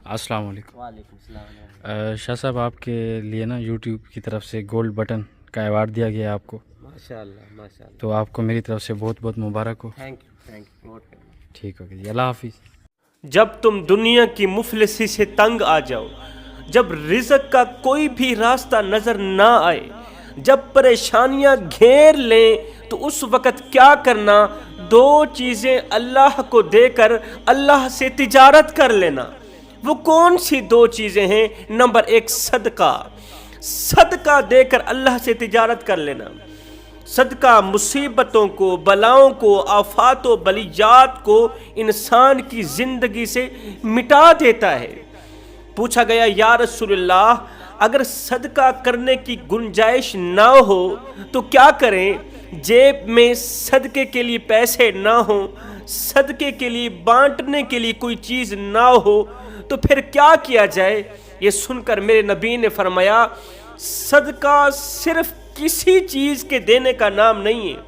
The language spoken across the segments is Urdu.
السلام علیکم۔ وعلیکم السلام۔ شاہ صاحب، آپ کے لیے نا یوٹیوب کی طرف سے گولڈ بٹن کا ایوارڈ دیا گیا ہے آپ کو، ماشاء اللہ ماشاء اللہ، تو آپ کو میری طرف سے بہت بہت مبارک ہو۔ تھینک یو نوٹ کرنا۔ ٹھیک ہو گیا جی، اللہ حافظ۔ جب تم دنیا کی مفلسی سے تنگ آ جاؤ، جب رزق کا کوئی بھی راستہ نظر نہ آئے، جب پریشانیاں گھیر لیں، تو اس وقت کیا کرنا؟ دو چیزیں اللہ کو دے کر اللہ سے تجارت کر لینا۔ وہ کون سی دو چیزیں ہیں؟ نمبر ایک، صدقہ۔ صدقہ دے کر اللہ سے تجارت کر لینا۔ صدقہ مصیبتوں کو، بلاؤں کو، آفات و بلیات کو انسان کی زندگی سے مٹا دیتا ہے۔ پوچھا گیا یا رسول اللہ، اگر صدقہ کرنے کی گنجائش نہ ہو تو کیا کریں؟ جیب میں صدقے کے لیے پیسے نہ ہوں، صدقے کے لیے بانٹنے کے لیے کوئی چیز نہ ہو تو پھر کیا کیا جائے؟ یہ سن کر میرے نبی نے فرمایا، صدقہ صرف کسی چیز کے دینے کا نام نہیں ہے،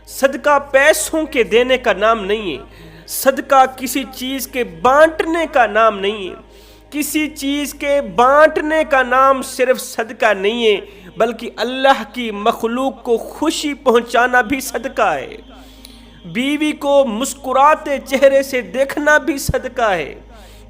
صدقہ پیسوں کے دینے کا نام نہیں ہے، صدقہ کسی چیز کے بانٹنے کا نام نہیں ہے، کسی چیز کے بانٹنے کا نام صرف صدقہ نہیں ہے، بلکہ اللہ کی مخلوق کو خوشی پہنچانا بھی صدقہ ہے، بیوی کو مسکراتے چہرے سے دیکھنا بھی صدقہ ہے،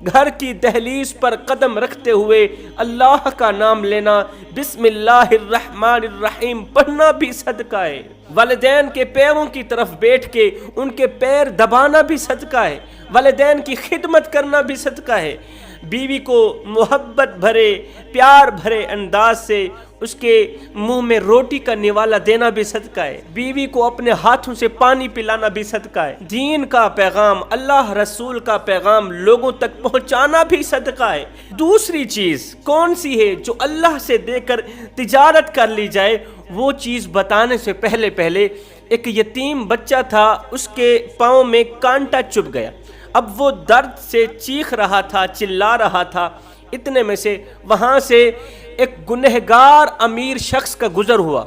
گھر کی دہلیز پر قدم رکھتے ہوئے اللہ کا نام لینا، بسم اللہ الرحمن الرحیم پڑھنا بھی صدقہ ہے، والدین کے پیروں کی طرف بیٹھ کے ان کے پیر دبانا بھی صدقہ ہے، والدین کی خدمت کرنا بھی صدقہ ہے، بیوی کو محبت بھرے پیار بھرے انداز سے اس کے منہ میں روٹی کا نوالا دینا بھی صدقہ ہے، بیوی کو اپنے ہاتھوں سے پانی پلانا بھی صدقہ ہے، دین کا پیغام، اللہ رسول کا پیغام لوگوں تک پہنچانا بھی صدقہ ہے۔ دوسری چیز کون سی ہے جو اللہ سے دے کر تجارت کر لی جائے؟ وہ چیز بتانے سے پہلے ایک یتیم بچہ تھا، اس کے پاؤں میں کانٹا چبھ گیا، اب وہ درد سے چیخ رہا تھا، چلا رہا تھا، اتنے میں سے وہاں سے ایک گنہگار امیر شخص کا گزر ہوا۔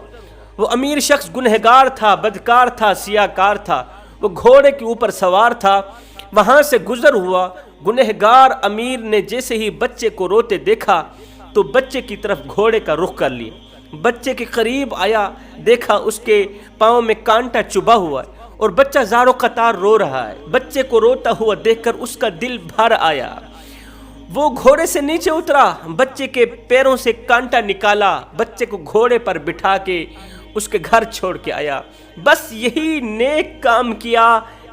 وہ امیر شخص گنہگار تھا، بدکار تھا، سیاکار تھا، وہ گھوڑے کے اوپر سوار تھا، وہاں سے گزر ہوا۔ گنہگار امیر نے جیسے ہی بچے کو روتے دیکھا تو بچے کی طرف گھوڑے کا رخ کر لیا، بچے کے قریب آیا، دیکھا اس کے پاؤں میں کانٹا چبھا ہوا ہے اور بچہ زارو قطار رو رہا ہے۔ بچے کو روتا ہوا دیکھ کر اس کا دل بھر آیا، وہ گھوڑے سے نیچے اترا، بچے کے پیروں سے کانٹا نکالا، بچے کو گھوڑے پر بٹھا کے اس کے گھر چھوڑ کے آیا۔ بس یہی نیک کام کیا،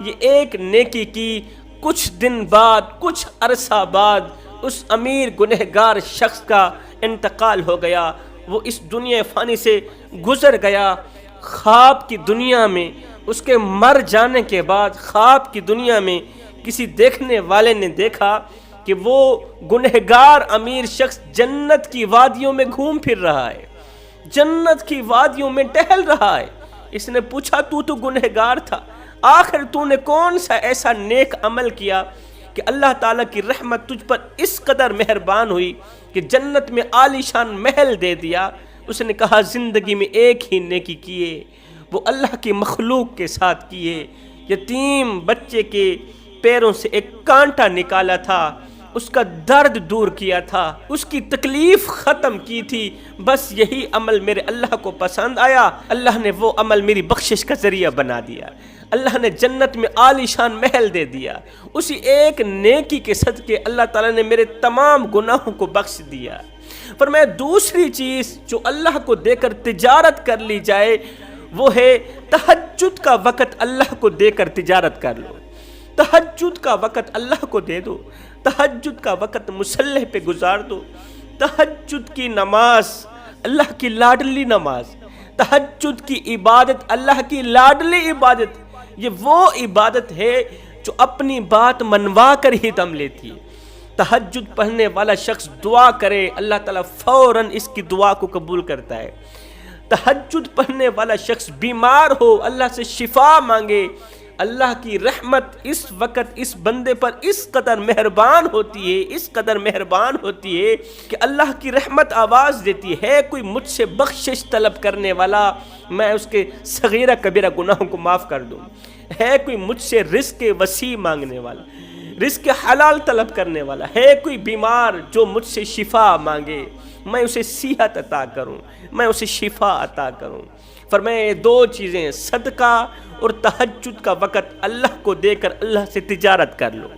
یہ ایک نیکی کی، کچھ دن بعد، کچھ عرصہ بعد اس امیر گنہگار شخص کا انتقال ہو گیا، وہ اس دنیا فانی سے گزر گیا۔ خواب کی دنیا میں اس کے مر جانے کے بعد خواب کی دنیا میں کسی دیکھنے والے نے دیکھا کہ وہ گنہگار امیر شخص جنت کی وادیوں میں گھوم پھر رہا ہے، جنت کی وادیوں میں ٹہل رہا ہے۔ اس نے پوچھا، تو گنہگار تھا، آخر تو نے کون سا ایسا نیک عمل کیا کہ اللہ تعالیٰ کی رحمت تجھ پر اس قدر مہربان ہوئی کہ جنت میں عالی شان محل دے دیا؟ اس نے کہا، زندگی میں ایک ہی نیکی کیے، وہ اللہ کی مخلوق کے ساتھ کیے، یتیم بچے کے پیروں سے ایک کانٹا نکالا تھا، اس کا درد دور کیا تھا، اس کی تکلیف ختم کی تھی، بس یہی عمل میرے اللہ کو پسند آیا، اللہ نے وہ عمل میری بخشش کا ذریعہ بنا دیا، اللہ نے جنت میں عالی شان محل دے دیا، اسی ایک نیکی کے صدقے اللہ تعالیٰ نے میرے تمام گناہوں کو بخش دیا۔ فرمایا دوسری چیز جو اللہ کو دے کر تجارت کر لی جائے وہ ہے تہجد کا وقت اللہ کو دے کر تجارت کر لو، تہجد کا وقت اللہ کو دے دو، تہجد کا وقت مصلی پہ گزار دو، تہجد کی نماز اللہ کی لاڈلی نماز، تہجد کی عبادت اللہ کی لاڈلی عبادت، یہ وہ عبادت ہے جو اپنی بات منوا کر ہی دم لیتی ہے۔ تہجد پڑھنے والا شخص دعا کرے، اللہ تعالیٰ فوراً اس کی دعا کو قبول کرتا ہے۔ تہجد پڑھنے والا شخص بیمار ہو، اللہ سے شفا مانگے، اللہ کی رحمت اس وقت اس بندے پر اس قدر مہربان ہوتی ہے، اس قدر مہربان ہوتی ہے کہ اللہ کی رحمت آواز دیتی ہے، کوئی مجھ سے بخشش طلب کرنے والا، میں اس کے صغیرہ کبیرہ گناہوں کو معاف کر دوں، ہے کوئی مجھ سے رزق وسیع مانگنے والا، رزق حلال طلب کرنے والا ہے. کوئی بیمار جو مجھ سے شفا مانگے میں اسے صحت عطا کروں, میں اسے شفا عطا کروں. فرمایا یہ دو چیزیں, صدقہ اور تہجد کا وقت اللہ کو دے کر اللہ سے تجارت کر لو.